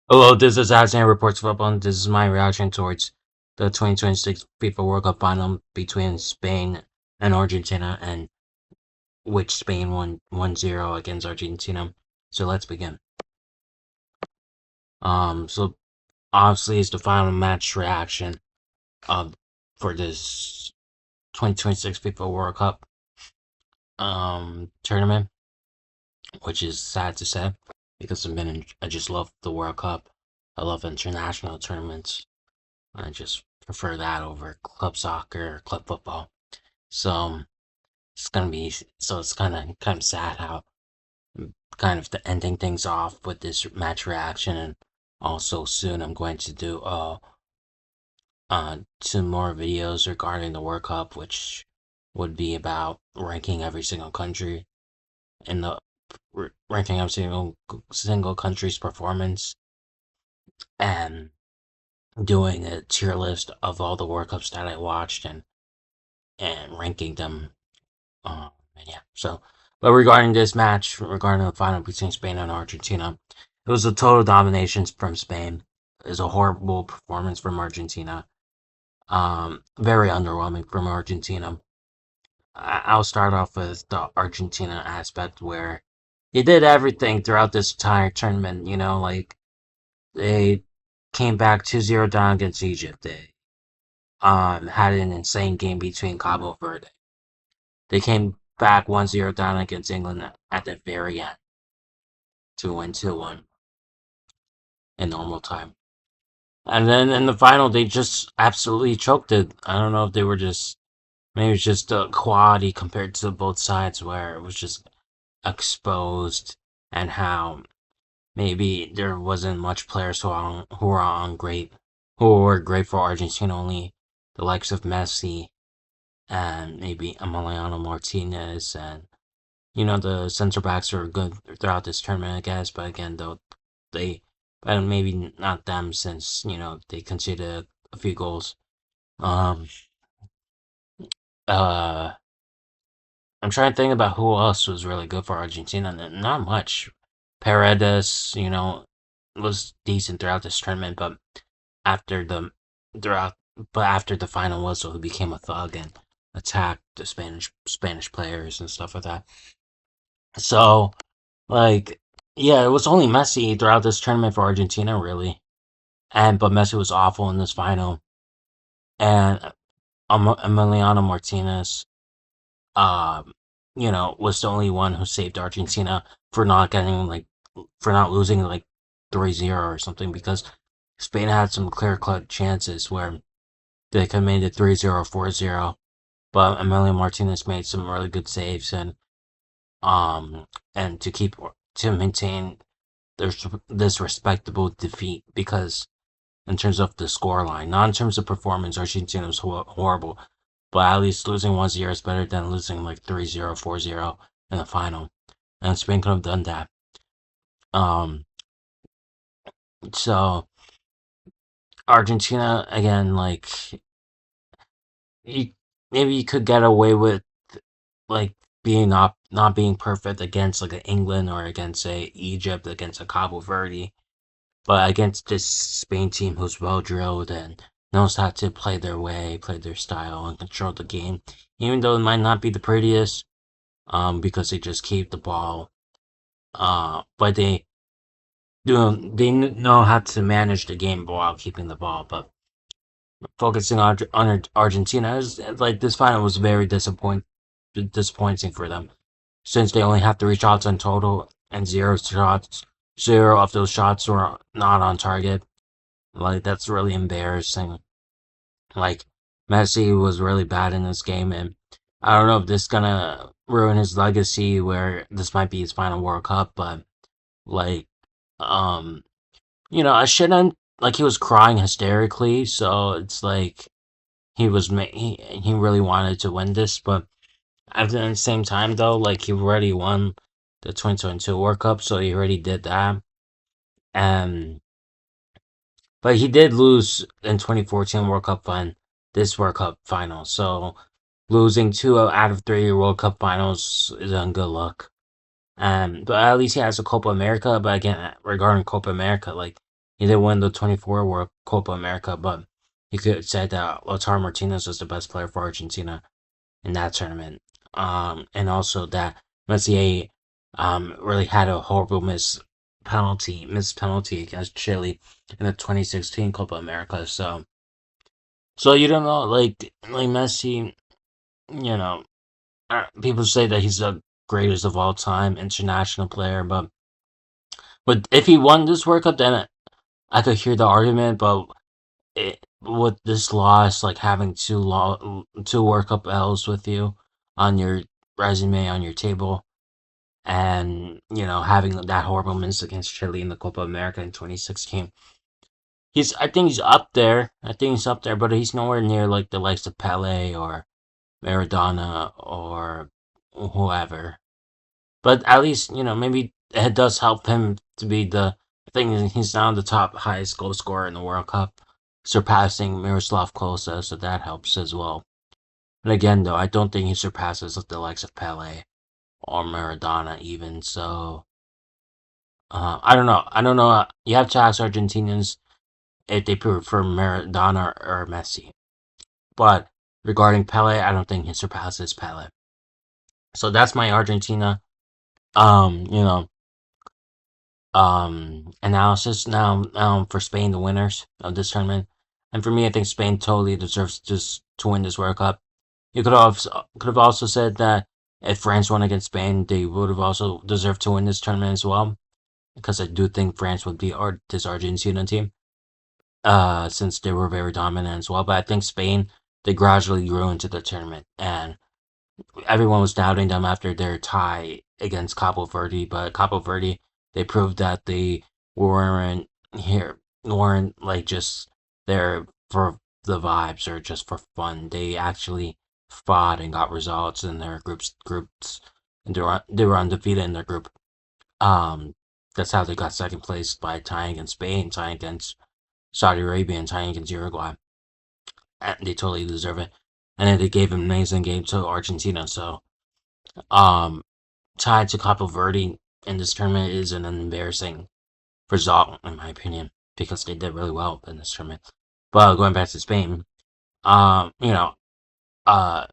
Hello, this is Alexander Reports Football, and this is my reaction towards the 2026 FIFA World Cup final between Spain and Argentina, and which Spain won 1-0 against Argentina. So let's begin. So obviously it's the final match reaction of for this 2026 FIFA World Cup tournament, which is sad to say because I just love the World Cup. I love international tournaments. I just prefer that over club soccer or club football. So it's kind of sad how kind of the ending things off with this match reaction, and also soon I'm going to do two more videos regarding the World Cup, which would be about ranking every single country in the ranking every single country's performance, and doing a tier list of all the World Cups that I watched, and ranking them. And yeah, so, but regarding this match, regarding the final between Spain and Argentina, it was a total domination from Spain. It was a horrible performance from Argentina. Very underwhelming from Argentina. I'll start off with the Argentina aspect where they did everything throughout this entire tournament. Like they came back 2-0 down against Egypt. They had an insane game between Cabo Verde. They came back 1-0 down against England at the very end to win 2-1 in normal time. And then in the final, they just absolutely choked it. I don't know if they were just, maybe it's just the quality compared to both sides where it was just exposed, and how maybe there wasn't much players who were great for Argentina, only the likes of Messi and maybe Emiliano Martinez, and the center backs are good throughout this tournament, I guess. But again, though, they, but maybe not them, since they conceded a few goals. Um, uh, I'm trying to think about who else was really good for Argentina. Not much. Paredes, was decent throughout this tournament, but after the throughout, after the final whistle, he became a thug and attacked the Spanish players and stuff like that. So, like, yeah, it was only Messi throughout this tournament for Argentina, really. But Messi was awful in this final, and Emiliano Martinez, um, was the only one who saved Argentina for not getting for not losing 3-0 or something, because Spain had some clear cut chances where they could have made it 3-0, 4-0, but Emiliano Martinez made some really good saves, um and to maintain there's this respectable defeat, because in terms of the scoreline, not in terms of performance, Argentina was horrible, but at least losing 1-0 is better than losing 3-0, 4-0 in the final. And Spain could have done that. Um, so Argentina again, you, maybe you could get away with like being not being perfect against like an England, or against say Egypt, against a Cabo Verde. But against this Spain team who's well drilled and knows how to play their way, play their style, and control the game, even though it might not be the prettiest, because they just keep the ball, but they know how to manage the game while keeping the ball. But focusing on Argentina, is like this final was very disappointing for them, since they only have 3 shots in total, and zero of those shots were not on target. Like, that's really embarrassing. Like, Messi was really bad in this game, and I don't know if this is gonna ruin his legacy, where this might be his final World Cup. But like, um, I shouldn't, like, he was crying hysterically, so it's like he really wanted to win this, but at the same time, though, like, he already won the 2022 World Cup, so he already did that. And but he did lose in 2014 World Cup this World Cup final. So losing 2 out of 3 World Cup finals is a good luck. But at least he has a Copa America. But again, regarding Copa America, like, He didn't win the 24 World Copa America, but you could say that Lautaro Martinez was the best player for Argentina in that tournament. And also that Messi really had a horrible missed penalty against Chile in the 2016 Copa America. So you don't know, like Messi, you know, people say that he's the greatest of all time international player, but if he won this World Cup, then I could hear the argument. But with this loss, like having two World Cup L's with you on your resume on your table, and having that horrible miss against Chile in the Copa America in 2016, I think he's up there. I think he's up there, but he's nowhere near like the likes of Pele or Maradona or whoever. But at least, maybe it does help him to be I think he's now the top highest goal scorer in the World Cup, surpassing Miroslav Klose, so that helps as well. And again, though, I don't think he surpasses the likes of Pele or Maradona even. So, I don't know. I don't know. You have to ask Argentinians if they prefer Maradona or Messi. But regarding Pele, I don't think he surpasses Pele. So that's my Argentina. Um, you know, analysis now for Spain, the winners of this tournament. And for me, I think Spain totally deserves just to win this World Cup. You could have also said that if France won against Spain, they would have also deserved to win this tournament as well. Because I do think France would beat this Argentina team, since they were very dominant as well. But I think Spain, they gradually grew into the tournament, and everyone was doubting them after their tie against Cabo Verde, but Cabo Verde, they proved that they weren't like just there for the vibes or just for fun. They actually fought and got results in their groups, and they were undefeated in their group. Um, that's how they got second place by tying against Spain, tying against Saudi Arabia, and tying against Uruguay. And they totally deserve it. And then they gave an amazing game to Argentina. So, um, tied to Capo Verde in this tournament is an embarrassing result, in my opinion, because they did really well in this tournament. But going back to Spain, um, you know, uh,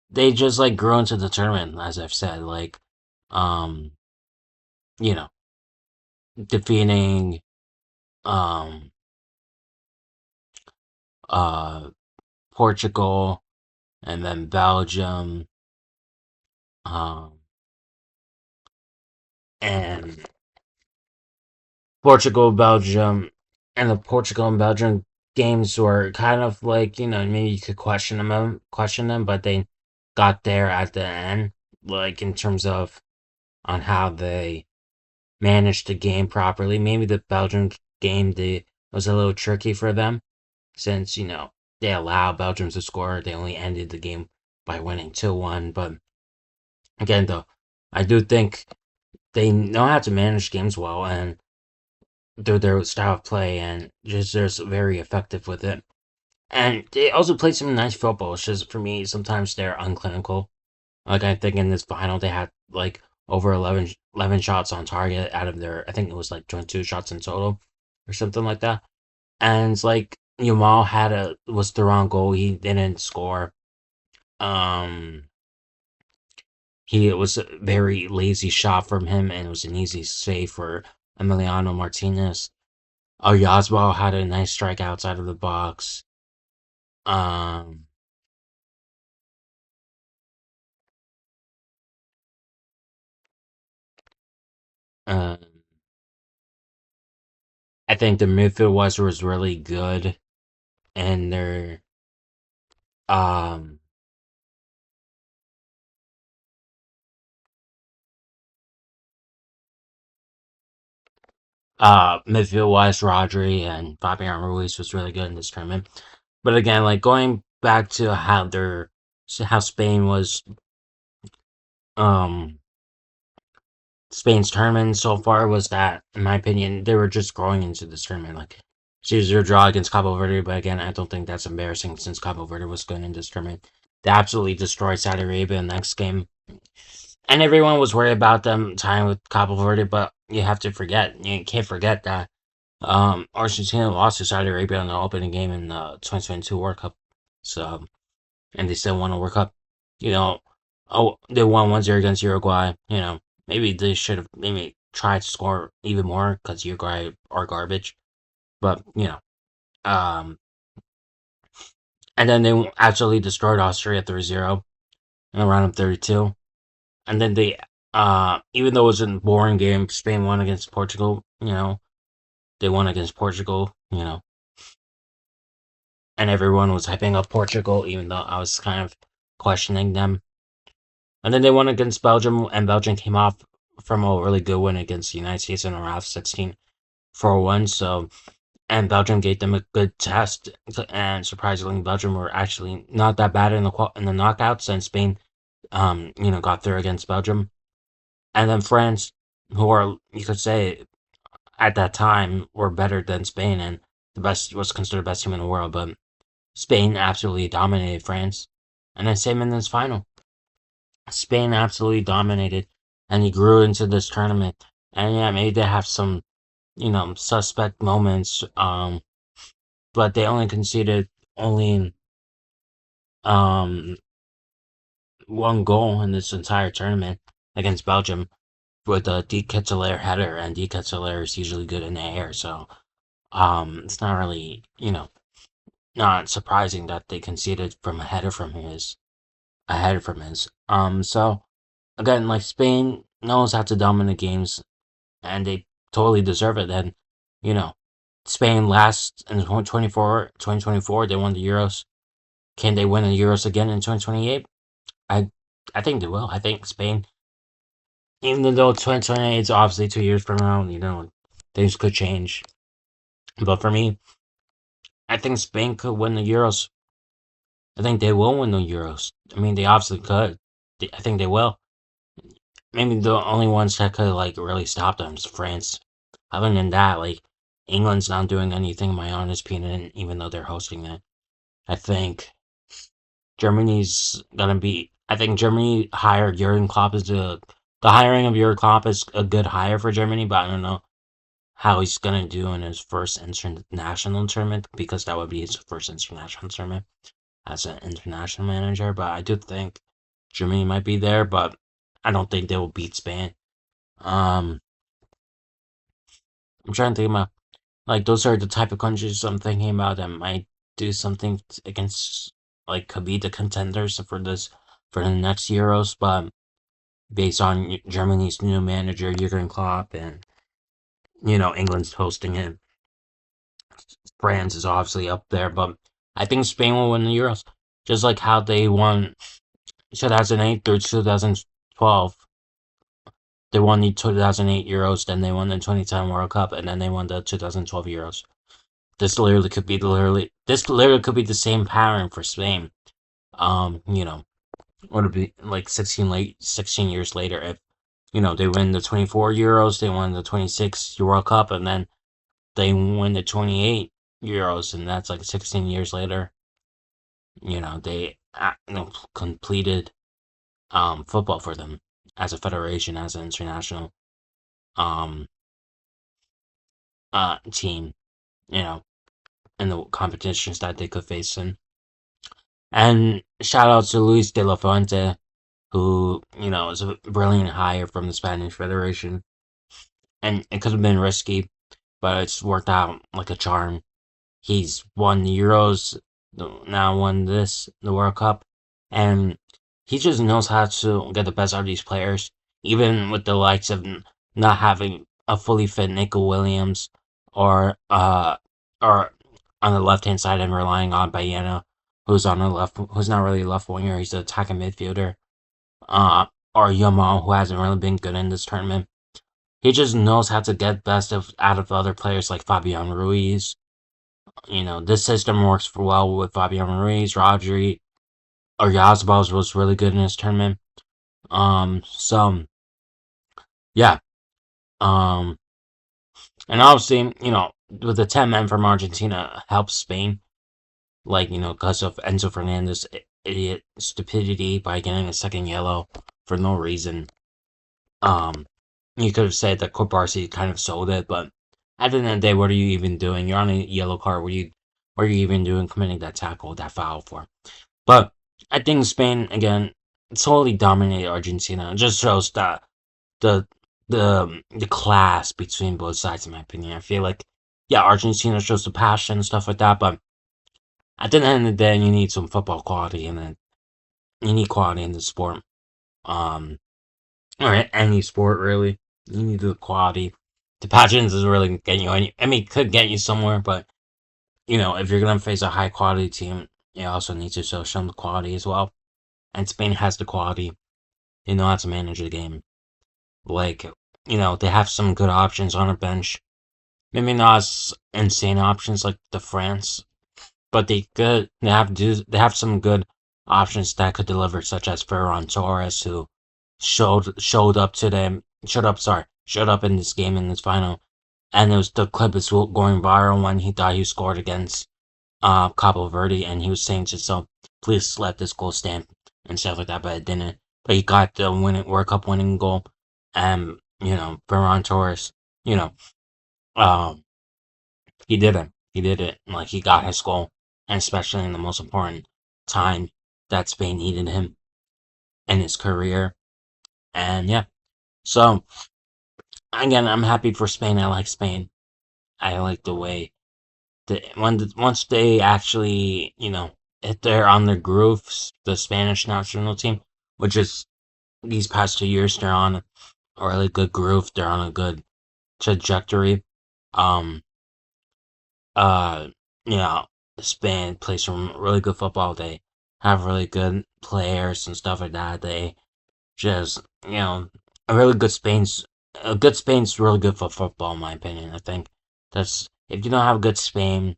they just like grew into the tournament, as I've said, um, you know, defeating, um, uh, Portugal and then Belgium, um, and Portugal, Belgium, and the Portugal and Belgium games were kind of like, maybe you could question them, but they got there at the end, like in terms of on how they managed the game properly. Maybe the Belgium game was a little tricky for them since they allowed Belgium to score. They only ended the game by winning 2-1. But again, though, I do think they know how to manage games well, and their style of play, and just they're very effective with it. And they also played some nice football. It's just for me, sometimes they're unclinical. Like I think in this final, they had like over 11 shots on target out of their. I think it was like 22 shots in total, or something like that. And it's like Yamal was the wrong goal. He didn't score. Um, it was a very lazy shot from him, and it was an easy save for Emiliano Martinez. Oyazbal had a nice strike outside of the box. Um, uh, I think the midfield was really good, and um midfield wise, Rodri and Fabian Ruiz was really good in this tournament. But again, like going back to how Spain was, um Spain's tournament so far was that, in my opinion, they were just growing into this tournament. Like, 0-0 draw against Cabo Verde, but again, I don't think that's embarrassing since Cabo Verde was good in this tournament. They absolutely destroyed Saudi Arabia in the next game. And everyone was worried about them tying with Cabo Verde, but you can't forget that Argentina lost to Saudi Arabia in the opening game in the 2022 World Cup. So, and they still won a World Cup. You know, oh, they won 1-0 against Uruguay. Maybe they should have maybe tried to score even more because Uruguay are garbage. But, um, and then they actually destroyed Austria 3-0 in the round of 32. And then even though it was a boring game, Spain won against Portugal. They won against Portugal. And everyone was hyping up Portugal, even though I was kind of questioning them. And then they won against Belgium, and Belgium came off from a really good win against the United States in a round of 16 4-1. So, and Belgium gave them a good test, and surprisingly, Belgium were actually not that bad in the knockouts, and Spain, got through against Belgium. And then France, who are, you could say, at that time, were better than Spain, and the best was considered the best team in the world, but Spain absolutely dominated France. And then same in this final. Spain absolutely dominated, and he grew into this tournament. And yeah, maybe they have some, suspect moments. But they only conceded only um one goal in this entire tournament against Belgium with a De Ketelaere header, and De Ketelaere is usually good in the air, so it's not really, not surprising that they conceded from a header from his. So again, like Spain knows how to dominate games, and they totally deserve it. And you know, Spain last in 2024, they won the Euros. Can they win the Euros again in 2028? I I think they will. I think Spain, even though 2028 is obviously 2 years from now, things could change. But for me, I think Spain could win the Euros. I think they will win the Euros. I mean, they obviously could. I think they will. Maybe the only ones that could like really stop them is France. Other than that, like England's not doing anything, in my honest opinion, even though they're hosting it. I think Germany's gonna be. I think Germany hired Jurgen Klopp the hiring of Jurgen Klopp is a good hire for Germany, but I don't know how he's gonna do in his first international tournament because that would be his first international tournament as an international manager. But I do think Germany might be there, but I don't think they will beat Spain. Um, I'm trying to think about like those are the type of countries I'm thinking about that might do something against like could be the contenders for the next Euros, but based on Germany's new manager Jurgen Klopp and England's hosting it, France is obviously up there, but I think Spain will win the Euros, just like how they won 2008 through 2012. They won the 2008 Euros, then they won the 2010 World Cup, and then they won the 2012 Euros. This literally could be the same pattern for Spain. Would it be like 16 years later if they win the 24 Euros, they won the 26 World Cup, and then they win the 28 Euros, and that's like 16 years later. They completed football for them as a federation, as an international um team. You know, in the competitions that they could face in. And shout out to Luis de la Fuente, who, is a brilliant hire from the Spanish Federation. And it could have been risky, but it's worked out like a charm. He's won the Euros, now won the World Cup, and he just knows how to get the best out of these players, even with the likes of not having a fully fit Nico Williams or on the left hand side and relying on Bayena, who's not really a left winger, he's an attacking midfielder. Uh, or Yamal, who hasn't really been good in this tournament. He just knows how to get best out of other players like Fabian Ruiz. This system works well with Fabian Ruiz, Rodri, or Yazbals was really good in this tournament. So yeah. Um, and obviously, with the 10 men from Argentina helps Spain, like, because of Enzo Fernandez idiot stupidity by getting a second yellow for no reason. Um, you could have said that Cobarsi kind of sold it, but at the end of the day, what are you even doing? You're on a yellow card. What are you even doing committing that tackle, that foul for? But I think Spain again totally dominated Argentina. It just shows that the the class between both sides, in my opinion. I feel like yeah, Argentina shows the passion and stuff like that, but at the end of the day, you need some football quality, and then you need quality in the sport. Um, or any sport really. You need the quality. The passions is really getting you any. I mean, it could get you somewhere, but if you're gonna face a high quality team, you also need to show some quality as well. And Spain has the quality. They know how to manage the game. Like, they have some good options on the bench. Maybe not as insane options like the France, but they have some good options that could deliver, such as Ferran Torres, who showed up in this game in this final, and it was the clip is going viral when he thought he scored against Cabo Verde, and he was saying to himself, "Please let this goal stand," and stuff like that, but it didn't. But he got the World Cup winning goal, and Ferran Torres, you know, um, he did it. He did it. Like he got his goal, and especially in the most important time that Spain needed him in his career. And yeah, so again, I'm happy for Spain. I like Spain. I like the way once they actually, if they're on their grooves, the Spanish national team, which is these past 2 years, they're on a really good groove. They're on a good trajectory. Um, uh, you know, Spain plays some really good football. They have really good players and stuff like that. They just, a really good Spain's really good for football, in my opinion. I think that's if you don't have a good Spain,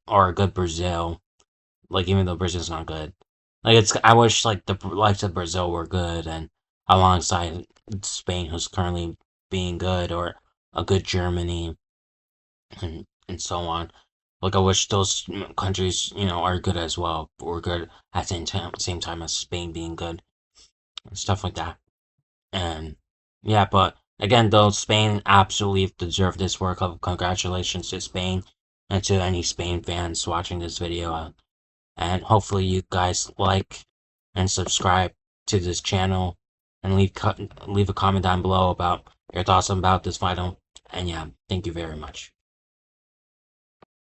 or a good Brazil, like even though Brazil's not good, like I wish like the likes of Brazil were good and alongside Spain, who's currently being good, or a good Germany and so on. Like I wish those countries, are good as well, or good at the same time as Spain being good and stuff like that. And yeah, but again, though, Spain absolutely deserved this World Cup. Congratulations to Spain and to any Spain fans watching this video. And hopefully, you guys like and subscribe to this channel and leave a comment down below about your thoughts about this final. And yeah, thank you very much.